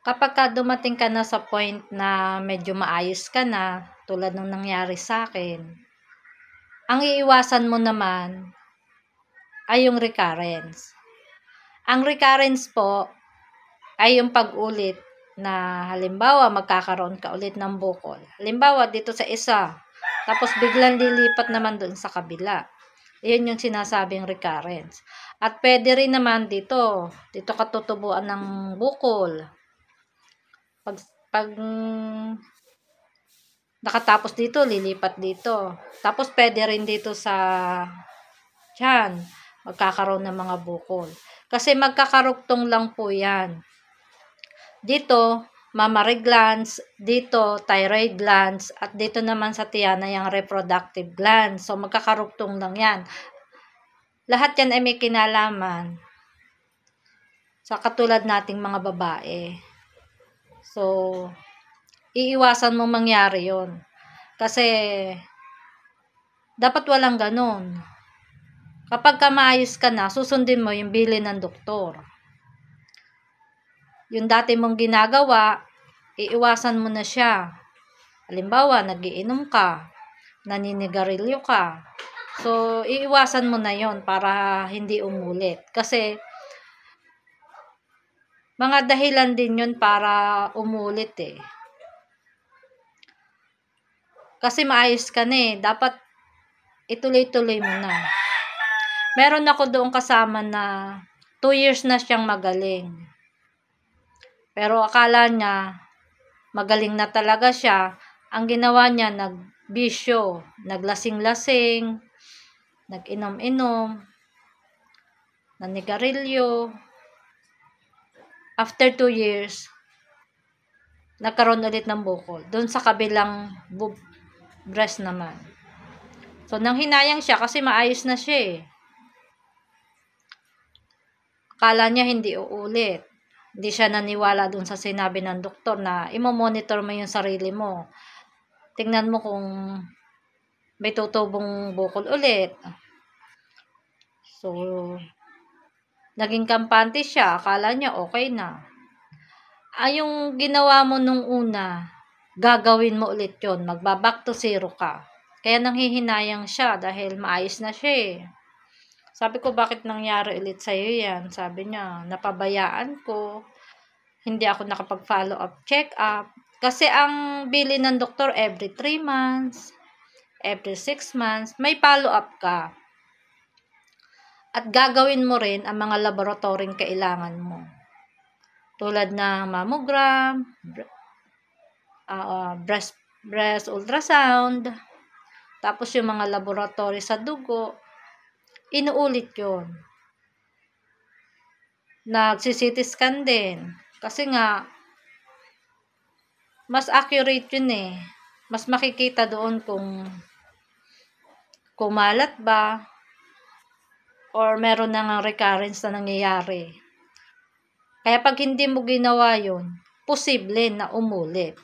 Kapagka dumating ka na sa point na medyo maayos ka na, tulad ng nangyari sa'kin, ang iiwasan mo naman ay yung recurrence. Ang recurrence po ay yung pag-ulit na halimbawa magkakaroon ka ulit ng bukol. Halimbawa dito sa isa, tapos biglang lilipat naman doon sa kabila. Iyon yung sinasabing recurrence. At pwede rin naman dito ka tutubuan ng bukol. Pag nakatapos dito, lilipat dito. Tapos pwede rin dito sa tiyan, magkakaroon ng mga bukol. Kasi magkakarugtong lang po yan. Dito, mammary glands, dito, thyroid glands, at dito naman sa tiyan ay ang reproductive glands. So, magkakarugtong lang yan. Lahat yan ay may kinalaman sa katulad nating mga babae. So, iiwasan mo mangyari yon. Kasi, dapat walang ganun. Kapag maayos ka na, susundin mo yung bilin ng doktor. Yung dati mong ginagawa, iiwasan mo na siya. Halimbawa, nagiinom ka, naninigarilyo ka. So, iiwasan mo na yon para hindi umulit. Kasi, mga dahilan din yun para umulit eh. Kasi maayos ka na eh. Dapat ituloy-tuloy mo na. Meron ako doong kasama na 2 years na siyang magaling. Pero akala niya magaling na talaga siya. Ang ginawa niya, nagbisyo, naglasing-lasing, nag-inom-inom, nanigarilyo. After 2 years, nagkaroon ulit ng bukol. Doon sa kabilang breast naman. So, nanghinayang siya kasi maayos na siya eh. Akala niya hindi uulit. Hindi siya naniwala doon sa sinabi ng doktor na imo-monitor mo yung sarili mo. Tingnan mo kung may tutubong bukol ulit. So, naging kampante siya. Akala niya okay na. Yung ginawa mo nung una, gagawin mo ulit yon. Magba-back to zero ka. Kaya nanghihinayang siya dahil maayos na siya eh. Sabi ko, bakit nangyari ulit sa'yo yan? Sabi niya, napabayaan ko. Hindi ako nakapag-follow up, check up. Kasi ang bili ng doktor every 3 months, every 6 months, may follow up ka. At gagawin mo rin ang mga laboratoryong kailangan mo. Tulad ng mammogram, breast ultrasound, tapos yung mga laboratory sa dugo, inuulit yun. Nagsi-CT scan din. Kasi nga, mas accurate yun eh. Mas makikita doon kung kumalat ba or meron na nga recurrence na nangyayari. Kaya pag hindi mo ginawa yun, posible na umulit.